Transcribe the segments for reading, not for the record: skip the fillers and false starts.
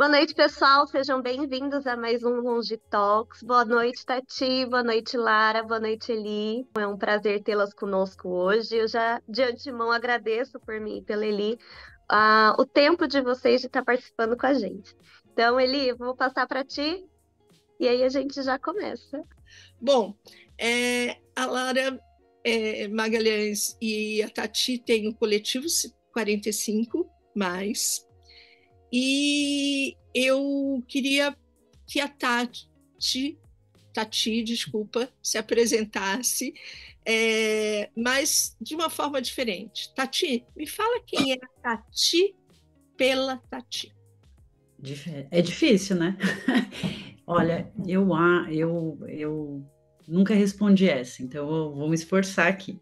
Boa noite, pessoal. Sejam bem-vindos a mais um Longe Talks. Boa noite, Tati. Boa noite, Lara. Boa noite, Eli. É um prazer tê-las conosco hoje. Eu já de antemão agradeço por mim e pela Eli o tempo de vocês de estar participando com a gente. Então, Eli, eu vou passar para ti e aí a gente já começa. Bom, a Lara Magalhães e a Tati têm o coletivo 45 mais. E eu queria que a Tati, desculpa, se apresentasse, mas de uma forma diferente. Tati, me fala quem é a Tati pela Tati. É difícil, né? Olha, eu nunca respondi essa, então eu vou me esforçar aqui.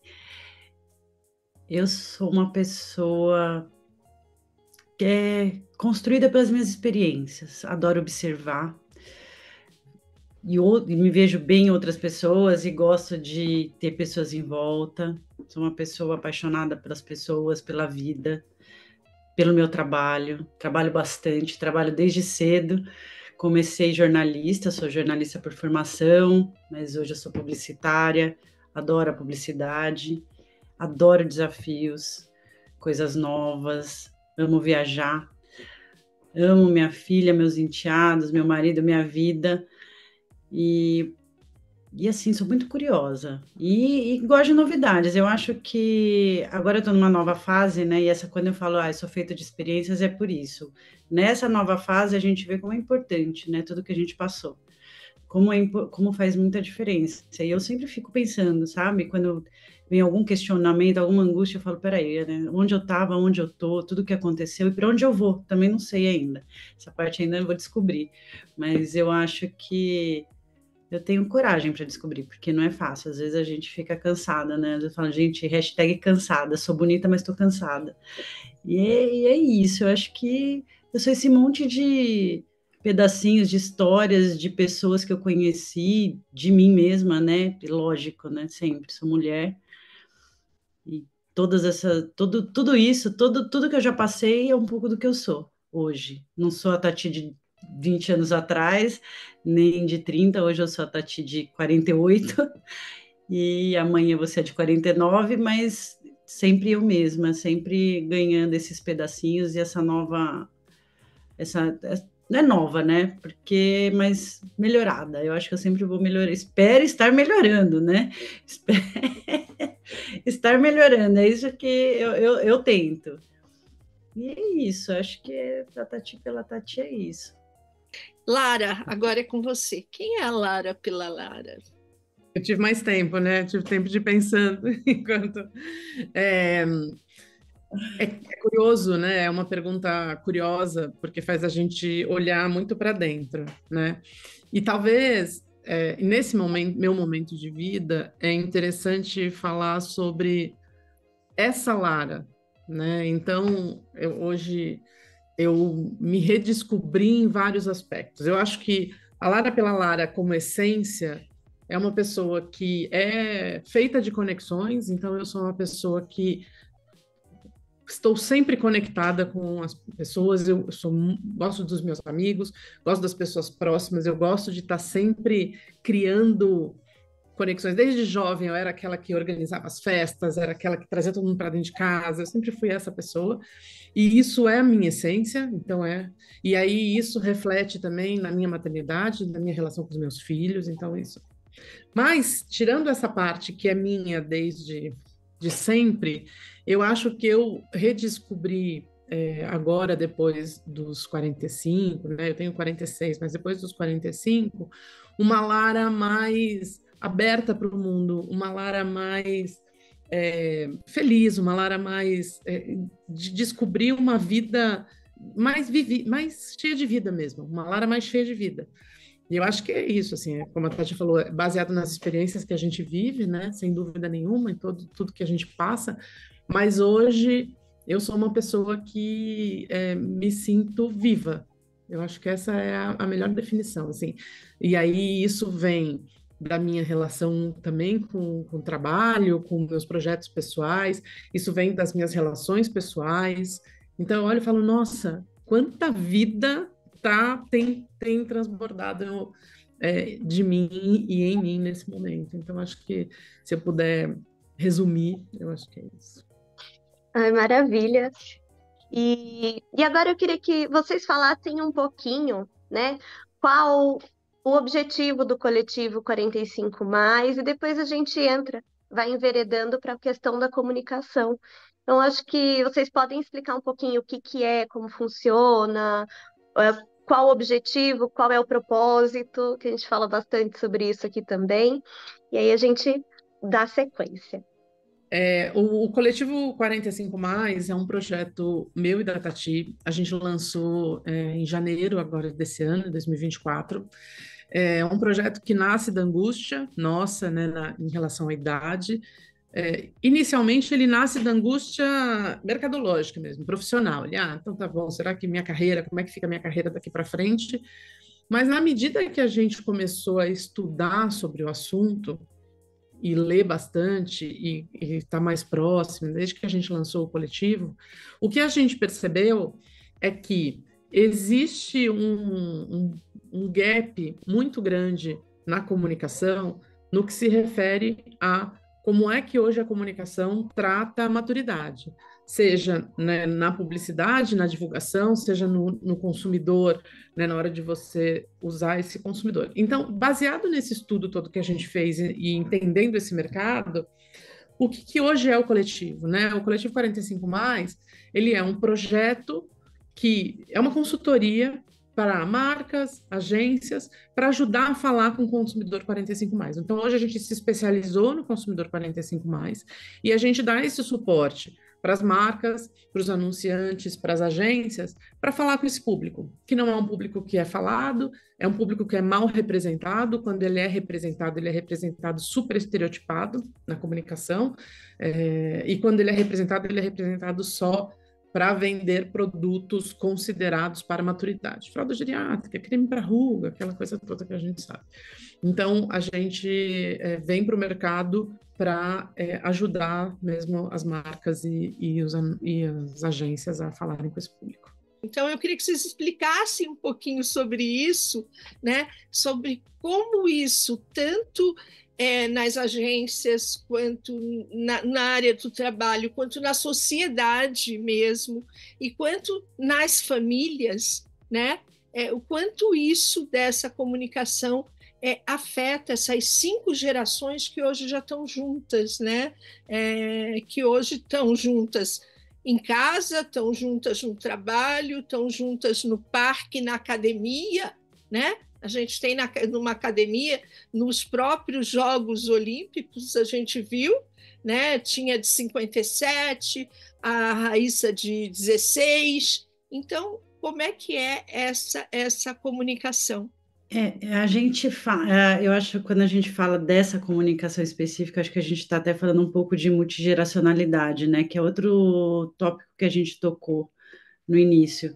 Eu sou uma pessoa que é construída pelas minhas experiências, adoro observar e me vejo bem em outras pessoas e gosto de ter pessoas em volta. Sou uma pessoa apaixonada pelas pessoas, pela vida, pelo meu trabalho. Trabalho bastante, trabalho desde cedo. Comecei jornalista, sou jornalista por formação, mas hoje eu sou publicitária, adoro a publicidade, adoro desafios, coisas novas, amo viajar, amo minha filha, meus enteados, meu marido, minha vida, e assim, sou muito curiosa e gosto de novidades. Eu acho que agora eu estou numa nova fase, né? E quando eu falo, eu sou feita de experiências, é por isso. Nessa nova fase, a gente vê como é importante, né? Tudo que a gente passou. Como faz muita diferença. E eu sempre fico pensando, sabe? Quando vem algum questionamento, alguma angústia, eu falo, peraí, né? Onde eu estava, onde eu tô, tudo que aconteceu e para onde eu vou, também não sei ainda. Essa parte ainda eu vou descobrir. Mas eu acho que eu tenho coragem para descobrir, porque não é fácil. Às vezes a gente fica cansada, né? Eu falo, gente, hashtag cansada. Sou bonita, mas estou cansada. E é isso. Eu acho que eu sou esse monte de pedacinhos de histórias de pessoas que eu conheci, de mim mesma, né? Lógico, né? Sempre sou mulher. E tudo isso, tudo que eu já passei é um pouco do que eu sou hoje. Não sou a Tati de 20 anos atrás, nem de 30, hoje eu sou a Tati de 48, e amanhã você é de 49, mas sempre eu mesma, sempre ganhando esses pedacinhos e não é nova, né? Mas melhorada. Eu acho que eu sempre vou melhorar. Espero estar melhorando, né? Espero estar melhorando. É isso que eu tento. E é isso. Acho que a Tati pela Tati é isso. Lara, agora é com você. Quem é a Lara pela Lara? Eu tive mais tempo, né? Tive tempo de ir pensando enquanto. É curioso, né? É uma pergunta curiosa, porque faz a gente olhar muito para dentro, né? E talvez, nesse momento, meu momento de vida, é interessante falar sobre essa Lara, né? Então, hoje eu me redescobri em vários aspectos. Eu acho que a Lara pela Lara, como essência, é uma pessoa que é feita de conexões, então eu sou uma pessoa que estou sempre conectada com as pessoas, gosto dos meus amigos, gosto das pessoas próximas, eu gosto de estar sempre criando conexões. Desde jovem eu era aquela que organizava as festas, era aquela que trazia todo mundo para dentro de casa, eu sempre fui essa pessoa, e isso é a minha essência, então e aí isso reflete também na minha maternidade, na minha relação com os meus filhos, então isso. Mas, tirando essa parte que é minha desde de sempre, eu acho que eu redescobri agora, depois dos 45, né? Eu tenho 46, mas depois dos 45, uma Lara mais aberta para o mundo, uma Lara mais feliz, uma Lara mais de descobrir uma vida mais cheia de vida mesmo, uma Lara mais cheia de vida. E eu acho que é isso, assim, como a Tati falou, é baseado nas experiências que a gente vive, né, sem dúvida nenhuma, em tudo que a gente passa, mas hoje eu sou uma pessoa que me sinto viva. Eu acho que essa é a melhor definição, assim. E aí isso vem da minha relação também com o trabalho, com meus projetos pessoais, isso vem das minhas relações pessoais. Então eu olho e falo, nossa, quanta vida tem transbordado de mim e em mim nesse momento. Então, acho que se eu puder resumir, eu acho que é isso. Ai, maravilha. E agora eu queria que vocês falassem um pouquinho, né? Qual o objetivo do coletivo 45+, e depois a gente vai enveredando para a questão da comunicação. Então, acho que vocês podem explicar um pouquinho o que que é, como funciona, qual o objetivo, qual é o propósito, que a gente fala bastante sobre isso aqui também, e aí a gente dá sequência. O Coletivo 45+, é um projeto meu e da Tati. A gente lançou em janeiro agora desse ano, 2024. É um projeto que nasce da angústia nossa, né, em relação à idade. Inicialmente, ele nasce da angústia mercadológica mesmo, profissional. Então tá bom, será que minha carreira, como é que fica a minha carreira daqui para frente? Mas na medida que a gente começou a estudar sobre o assunto, e ler bastante e estar mais próximo, desde que a gente lançou o coletivo, o que a gente percebeu é que existe um gap muito grande na comunicação no que se refere a como é que hoje a comunicação trata a maturidade, seja, né, na publicidade, na divulgação, seja no consumidor, né, na hora de você usar esse consumidor. Então, baseado nesse estudo todo que a gente fez e entendendo esse mercado, o que hoje é o coletivo, né? O Coletivo 45+, ele é um projeto que é uma consultoria para marcas, agências, para ajudar a falar com o consumidor 45+. Então, hoje a gente se especializou no consumidor 45+, e a gente dá esse suporte para as marcas, para os anunciantes, para as agências, para falar com esse público, que não é um público que é falado, é um público que é mal representado. Quando ele é representado super estereotipado na comunicação, e quando ele é representado só para vender produtos considerados para maturidade. Fralda geriátrica, creme para ruga, aquela coisa toda que a gente sabe. Então, a gente vem para o mercado para ajudar mesmo as marcas e as agências a falarem com esse público. Então, eu queria que vocês explicassem um pouquinho sobre isso, né? Sobre como isso, tanto nas agências, quanto na área do trabalho, quanto na sociedade mesmo, e quanto nas famílias, né? O quanto isso dessa comunicação afeta essas 5 gerações que hoje já estão juntas, né? Que hoje estão juntas em casa, estão juntas no trabalho, estão juntas no parque, na academia, né? A gente tem numa academia, nos próprios Jogos Olímpicos, a gente viu, né? Tinha de 57, a Raíssa de 16. Então, como é que é essa comunicação? A gente fala, eu acho que quando a gente fala dessa comunicação específica, acho que a gente está até falando um pouco de multigeracionalidade, né? Que é outro tópico que a gente tocou no início.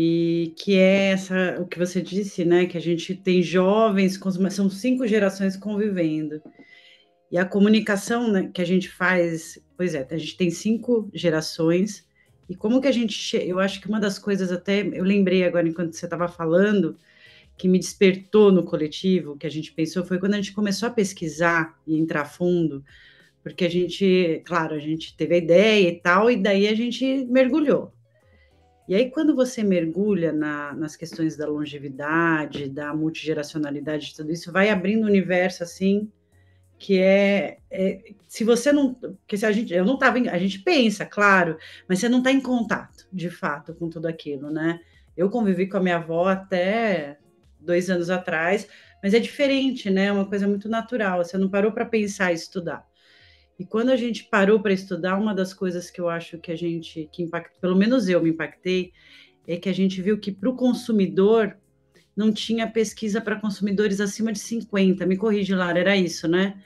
E que é o que você disse, né? Que a gente tem jovens, são 5 gerações convivendo. E a comunicação, né, que a gente faz, pois é, a gente tem 5 gerações. E como que a gente... Eu acho que uma das coisas até... Eu lembrei agora, enquanto você estava falando, que me despertou no coletivo, que a gente pensou, foi quando a gente começou a pesquisar e entrar a fundo, porque a gente, claro, a gente teve a ideia e tal, e daí a gente mergulhou. E aí, quando você mergulha nas questões da longevidade, da multigeracionalidade, tudo isso, vai abrindo um universo, assim, que se você não... Porque se a gente pensa, claro, mas você não está em contato, de fato, com tudo aquilo, né? Eu convivi com a minha avó até 2 anos atrás, mas é diferente, né? É uma coisa muito natural, você não parou para pensar e estudar. E quando a gente parou para estudar, uma das coisas que eu acho que impactou, pelo menos eu me impactei, é que a gente viu que para o consumidor não tinha pesquisa para consumidores acima de 50. Me corrige, Lara, era isso, né?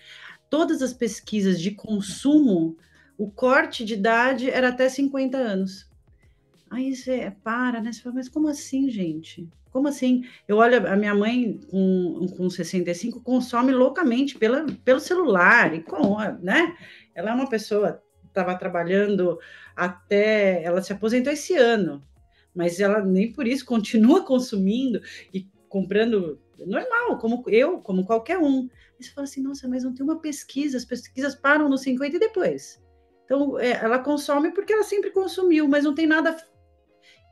Todas as pesquisas de consumo, o corte de idade era até 50 anos. Aí você para, né? Você fala, mas como assim, gente? Como assim? Eu olho, a minha mãe com 65 consome loucamente pelo celular, né? Ela é uma pessoa, estava trabalhando ela se aposentou esse ano, mas ela nem por isso continua consumindo e comprando normal, como qualquer um. E você fala assim, nossa, mas não tem uma pesquisa, as pesquisas param nos 50 e depois. Então, ela consome porque ela sempre consumiu, mas não tem nada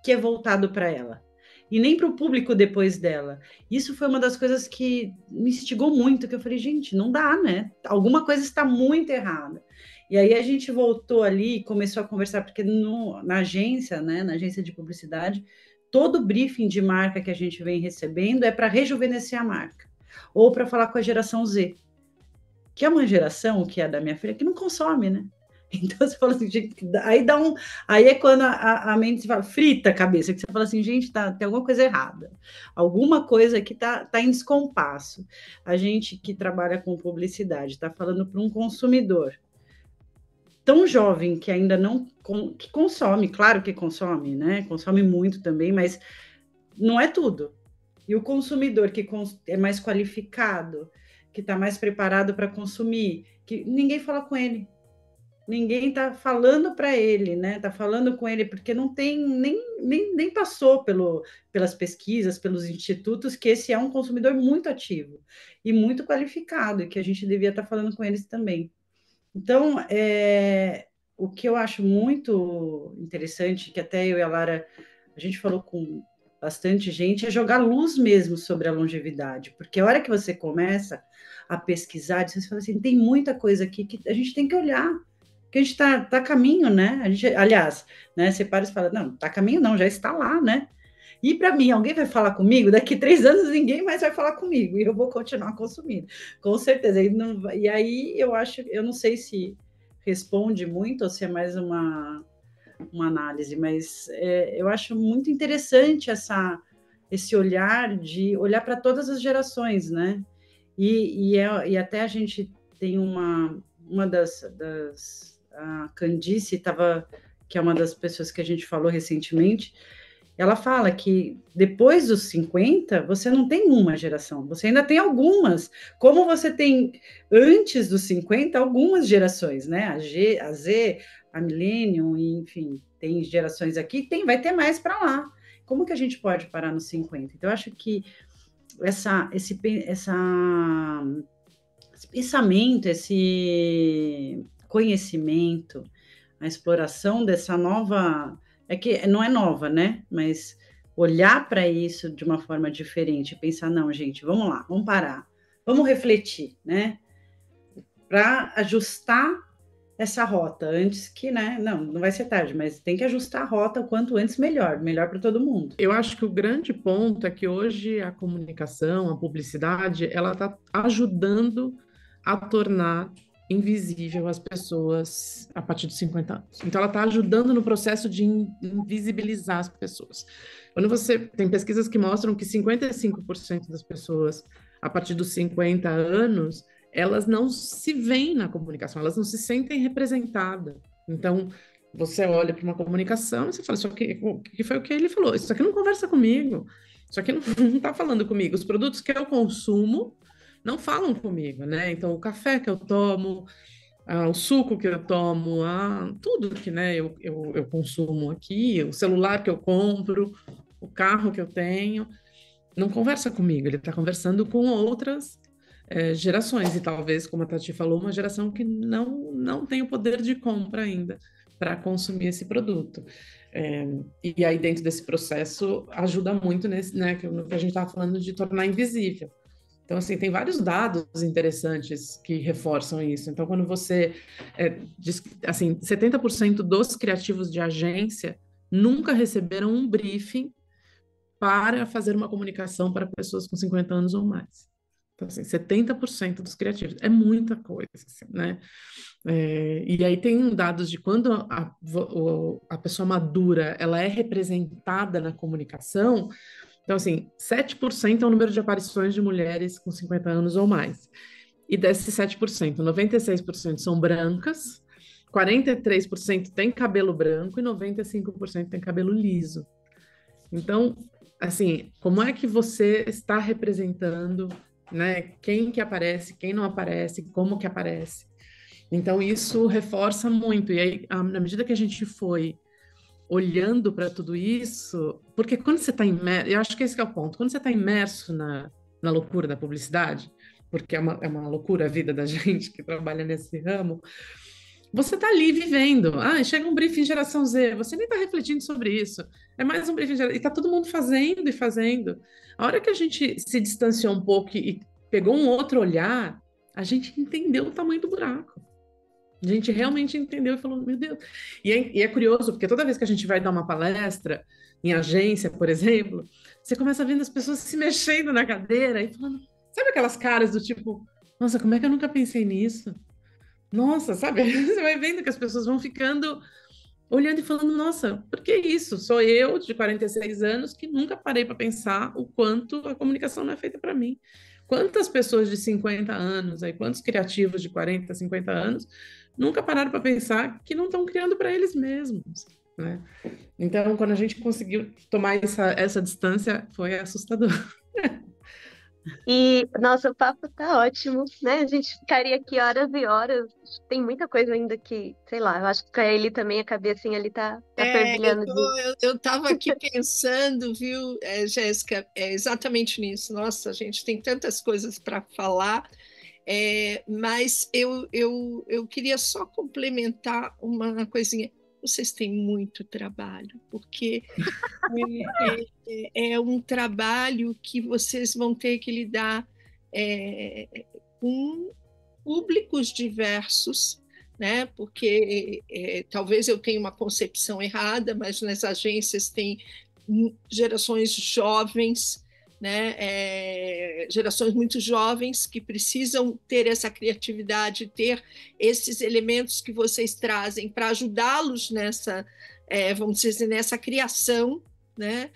que é voltado para ela. E nem para o público depois dela. Isso foi uma das coisas que me instigou muito, que eu falei, gente, não dá, né? Alguma coisa está muito errada. E aí a gente voltou ali e começou a conversar, porque na agência, né, na agência de publicidade, todo briefing de marca que a gente vem recebendo é para rejuvenescer a marca, ou para falar com a geração Z, que é uma geração, que é da minha filha, que não consome, né? Então você fala assim, gente, aí é quando a mente fala, frita a cabeça, que você fala assim, gente, tem alguma coisa errada, alguma coisa que tá em descompasso. A gente que trabalha com publicidade está falando para um consumidor tão jovem que ainda não que consome, claro que consome, né? Consome muito também, mas não é tudo. E o consumidor que é mais qualificado, que está mais preparado para consumir, que ninguém fala com ele. Ninguém está falando para ele, né? Está falando com ele porque não tem nem passou pelas pesquisas, pelos institutos, que esse é um consumidor muito ativo e muito qualificado, e que a gente devia estar falando com eles também. Então, o que eu acho muito interessante, que até eu e a Lara, a gente falou com bastante gente, é jogar luz mesmo sobre a longevidade, porque a hora que você começa a pesquisar, você fala assim, tem muita coisa aqui que a gente tem que olhar, que a gente está a caminho, né? Aliás, né, você para e fala, não, está a caminho não, já está lá, né? E para mim, alguém vai falar comigo? Daqui 3 anos ninguém mais vai falar comigo e eu vou continuar consumindo, com certeza. E aí eu acho, eu não sei se responde muito ou se é mais uma análise, mas eu acho muito interessante esse olhar de olhar para todas as gerações, né? E até a gente tem uma das a Candice que é uma das pessoas que a gente falou recentemente. Ela fala que depois dos 50, você não tem uma geração, você ainda tem algumas, como você tem antes dos 50, algumas gerações, né? A Z, a Millennium, enfim, tem gerações aqui, vai ter mais para lá. Como que a gente pode parar nos 50? Então, eu acho que esse pensamento, esse conhecimento, a exploração dessa nova... É que não é nova, né? Mas olhar para isso de uma forma diferente, pensar, não, gente, vamos lá, vamos parar, vamos refletir, né? Para ajustar essa rota antes que, né? Não vai ser tarde, mas tem que ajustar a rota o quanto antes melhor para todo mundo. Eu acho que o grande ponto é que hoje a comunicação, a publicidade, ela está ajudando a tornar invisível as pessoas a partir dos 50 anos. Então, ela está ajudando no processo de invisibilizar as pessoas. Quando você tem pesquisas que mostram que 55% das pessoas a partir dos 50 anos, elas não se veem na comunicação, elas não se sentem representadas. Então, você olha para uma comunicação e você fala, isso aqui, o que foi o que ele falou? Isso aqui não conversa comigo, isso aqui não está falando comigo. Os produtos que eu consumo não falam comigo, né? Então, o café que eu tomo, o suco que eu tomo, tudo que, né, eu consumo aqui, o celular que eu compro, o carro que eu tenho, não conversa comigo, ele está conversando com outras gerações, e talvez, como a Tati falou, uma geração que não tem o poder de compra ainda para consumir esse produto. E aí, dentro desse processo, ajuda muito nesse, né, que a gente estava falando de tornar invisível. Então, assim, tem vários dados interessantes que reforçam isso. Então, quando você diz, assim, 70% dos criativos de agência nunca receberam um briefing para fazer uma comunicação para pessoas com 50 anos ou mais. Então, assim, 70% dos criativos. É muita coisa, assim, né? E aí tem dados de quando a pessoa madura, ela é representada na comunicação. Então, assim, 7% é o número de aparições de mulheres com 50 anos ou mais. E desses 7%, 96% são brancas, 43% tem cabelo branco e 95% tem cabelo liso. Então, assim, como é que você está representando, né? Quem que aparece, quem não aparece, como que aparece? Então, isso reforça muito. E aí, na medida que a gente foi olhando para tudo isso, porque quando você está imerso, eu acho que esse que é o ponto, quando você está imerso na loucura da publicidade, porque é uma loucura a vida da gente que trabalha nesse ramo, você está ali vivendo. Ah, chega um briefing geração Z, você nem está refletindo sobre isso. É mais um briefing geração... E está todo mundo fazendo e fazendo. A hora que a gente se distanciou um pouco e pegou um outro olhar, a gente entendeu o tamanho do buraco. A gente realmente entendeu e falou, meu Deus. E é curioso, porque toda vez que a gente vai dar uma palestra em agência, por exemplo, você começa vendo as pessoas se mexendo na cadeira e falando, sabe aquelas caras do tipo, nossa, como é que eu nunca pensei nisso? Nossa, sabe? Você vai vendo que as pessoas vão ficando olhando e falando, nossa, por que isso? Sou eu, de 46 anos, que nunca parei para pensar o quanto a comunicação não é feita para mim. Quantas pessoas de 50 anos, aí, quantos criativos de 40, 50 anos, nunca pararam para pensar que não estão criando para eles mesmos, né? Então, quando a gente conseguiu tomar essa distância, foi assustador. E, nossa, o papo tá ótimo, né? A gente ficaria aqui horas e horas. Tem muita coisa ainda que, sei lá, eu acho que a Eli também, a cabecinha ali tá fervilhando de... Eu estava aqui pensando, viu, Jéssica, exatamente nisso. Nossa, a gente tem tantas coisas para falar, mas eu queria só complementar uma coisinha. Vocês têm muito trabalho, porque é um trabalho que vocês vão ter que lidar com públicos diversos, né? Porque talvez eu tenha uma concepção errada, mas nas agências tem gerações jovens, né? Gerações muito jovens que precisam ter essa criatividade, ter esses elementos que vocês trazem para ajudá-los nessa, vamos dizer, nessa criação, né?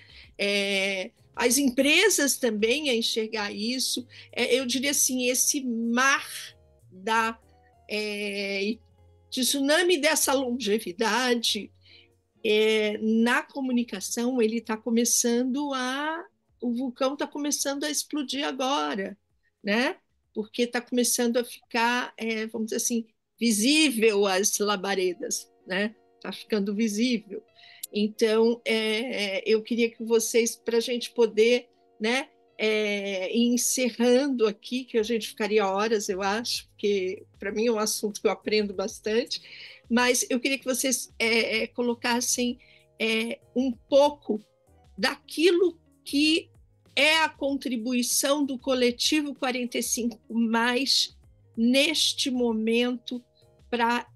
As empresas também a enxergar isso. Eu diria assim, esse mar de tsunami dessa longevidade na comunicação, ele está começando o vulcão está começando a explodir agora, né? Porque está começando a ficar, vamos dizer assim, visível as labaredas, né? Está ficando visível. Então, eu queria que vocês, para a gente poder, né, encerrando aqui, que a gente ficaria horas, eu acho, porque para mim é um assunto que eu aprendo bastante, mas eu queria que vocês colocassem um pouco daquilo que é a contribuição do Coletivo 45 Mais neste momento para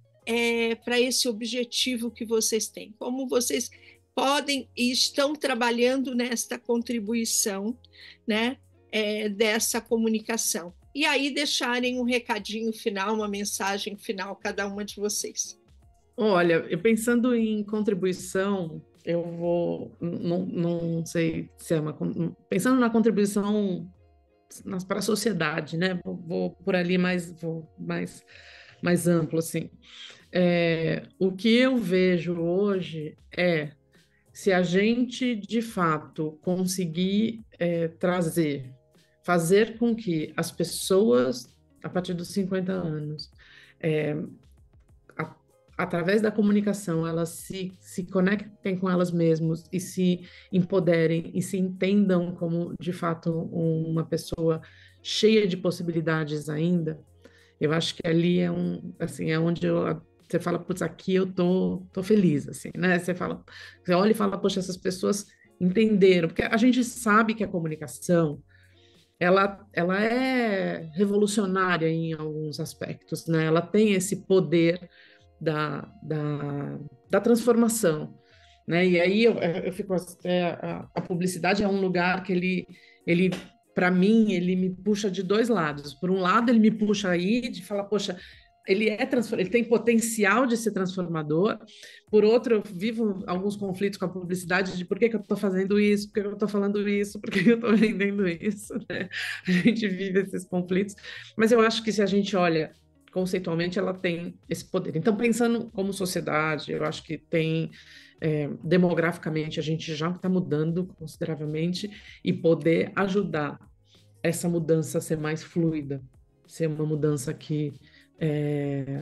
esse objetivo que vocês têm. Como vocês podem e estão trabalhando nesta contribuição, né, dessa comunicação. E aí deixarem um recadinho final, uma mensagem final, cada uma de vocês. Olha, eu pensando em contribuição, eu vou, não sei se é pensando na contribuição para a sociedade, né? Vou por ali mais amplo, assim. O que eu vejo hoje se a gente, de fato, conseguir fazer com que as pessoas, a partir dos 50 anos, através da comunicação, elas se conectem com elas mesmas e se empoderem e se entendam como, de fato, uma pessoa cheia de possibilidades ainda, eu acho que ali assim, é onde você fala, putz, aqui eu tô feliz, assim, né? Você olha e fala, poxa, essas pessoas entenderam, porque a gente sabe que a comunicação, ela é revolucionária em alguns aspectos, né? Ela tem esse poder da transformação, né? E aí eu fico a publicidade é um lugar que ele para mim ele me puxa de dois lados. Por um lado ele me puxa aí de falar, poxa, ele tem potencial de ser transformador. Por outro, eu vivo alguns conflitos com a publicidade de por que eu estou fazendo isso, por que eu estou falando isso, por que eu estou vendendo isso, né? A gente vive esses conflitos, mas eu acho que se a gente olha conceitualmente, ela tem esse poder. Então, pensando como sociedade, eu acho que tem, demograficamente, a gente já está mudando consideravelmente e poder ajudar essa mudança a ser mais fluida, ser uma mudança que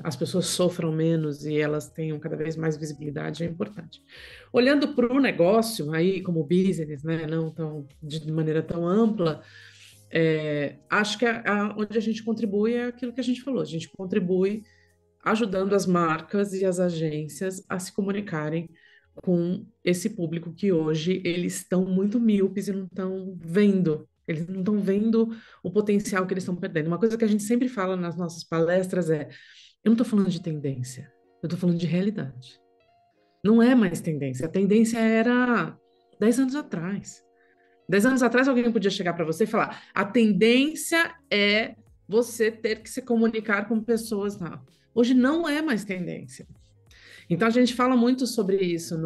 as pessoas sofram menos e elas tenham cada vez mais visibilidade é importante. Olhando para o negócio, aí como business, né, não tão, de maneira tão ampla, acho que onde a gente contribui é aquilo que a gente falou, a gente contribui ajudando as marcas e as agências a se comunicarem com esse público que hoje eles estão muito míopes e não estão vendo. Eles não estão vendo o potencial que eles estão perdendo. Uma coisa que a gente sempre fala nas nossas palestras é: eu não estou falando de tendência, eu estou falando de realidade. Não é mais tendência. A tendência era 10 anos atrás. 10 anos atrás, alguém podia chegar para você e falar: a tendência é você ter que se comunicar com pessoas. Não. Hoje não é mais tendência. Então, a gente fala muito sobre isso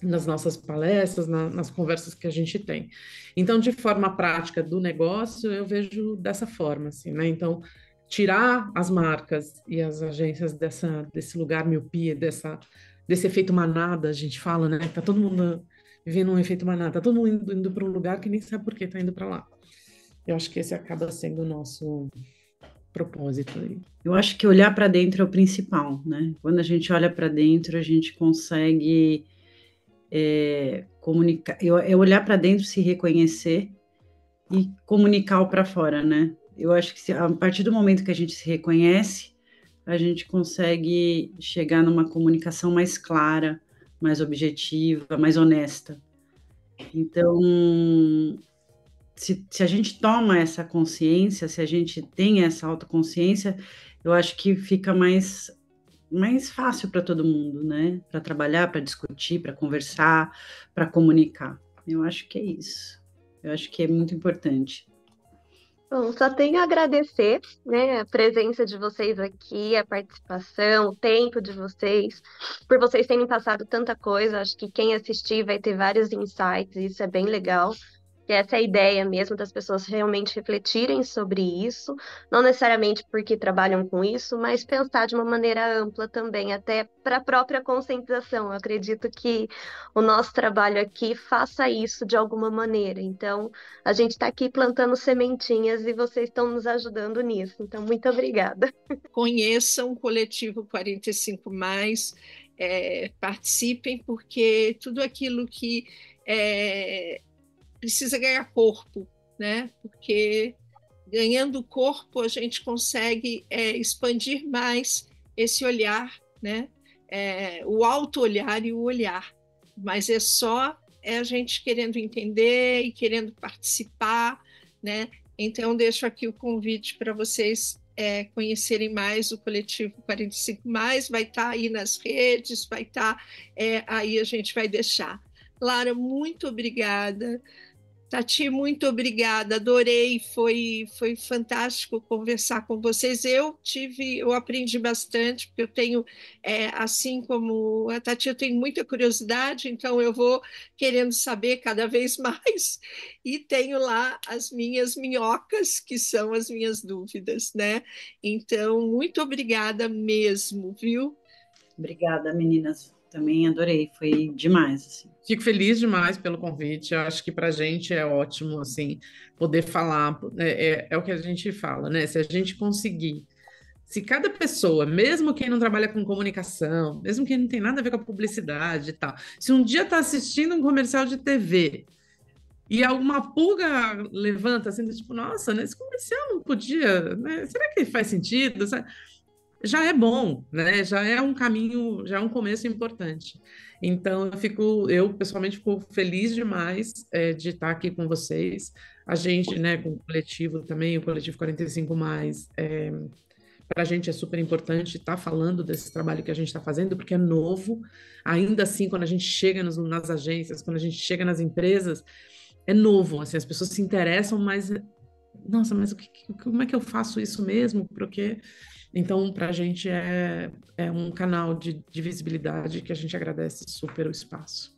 nas nossas palestras, nas conversas que a gente tem. Então, de forma prática do negócio, eu vejo dessa forma, assim, né? Então, tirar as marcas e as agências desse lugar miopia, desse efeito manada, a gente fala, né? Tá todo mundo vivendo um efeito manada, tá todo mundo indo para um lugar que nem sabe por que tá indo para lá. Eu acho que esse acaba sendo o nosso propósito aí. Eu acho que olhar para dentro é o principal, né? Quando a gente olha para dentro, a gente consegue comunicar, olhar para dentro, se reconhecer e comunicar o para fora, né? Eu acho que a partir do momento que a gente se reconhece, a gente consegue chegar numa comunicação mais clara, mais objetiva, mais honesta. Então, se a gente toma essa consciência, se a gente tem essa autoconsciência, eu acho que fica mais fácil para todo mundo, né? Para trabalhar, para discutir, para conversar, para comunicar. Eu acho que é isso. Eu acho que é muito importante. Bom, só tenho a agradecer, né, a presença de vocês aqui, a participação, o tempo de vocês, por vocês terem passado tanta coisa. Acho que quem assistir vai ter vários insights, e isso é bem legal. Que essa é a ideia mesmo das pessoas realmente refletirem sobre isso, não necessariamente porque trabalham com isso, mas pensar de uma maneira ampla também, até para a própria conscientização. Eu acredito que o nosso trabalho aqui faça isso de alguma maneira. Então, a gente está aqui plantando sementinhas e vocês estão nos ajudando nisso. Então, muito obrigada. Conheçam o Coletivo 45 participem, porque tudo aquilo que precisa ganhar corpo, né? Porque ganhando corpo a gente consegue expandir mais esse olhar, né? O auto-olhar e o olhar. Mas é só a gente querendo entender e querendo participar, né? Então, deixo aqui o convite para vocês conhecerem mais o Coletivo 45+, vai estar aí nas redes, vai estar, aí a gente vai deixar. Lara, muito obrigada. Tati, muito obrigada, adorei, foi fantástico conversar com vocês. Eu aprendi bastante, porque eu tenho, assim como a Tati, eu tenho muita curiosidade, então eu vou querendo saber cada vez mais, e tenho lá as minhas minhocas, que são as minhas dúvidas, né? Então, muito obrigada mesmo, viu? Obrigada, meninas. Também adorei, foi demais, assim. Fico feliz demais pelo convite. Eu acho que para a gente é ótimo assim poder falar. É o que a gente fala, né? Se a gente conseguir, se cada pessoa, mesmo quem não trabalha com comunicação, mesmo quem não tem nada a ver com a publicidade e tal, se um dia está assistindo um comercial de TV e alguma pulga levanta assim, tipo, nossa, nesse comercial não podia, né? Será que faz sentido? Já é bom, né? Já é um caminho, já é um começo importante. Então, eu pessoalmente fico feliz demais de estar aqui com vocês. A gente, né, com o coletivo também, o Coletivo 45+, para a gente é super importante estar falando desse trabalho que a gente está fazendo, porque é novo. Ainda assim, quando a gente chega nas agências, quando a gente chega nas empresas, é novo. Assim, as pessoas se interessam, mas nossa, mas como é que eu faço isso mesmo? Porque então, para a gente é um canal de visibilidade que a gente agradece super o espaço.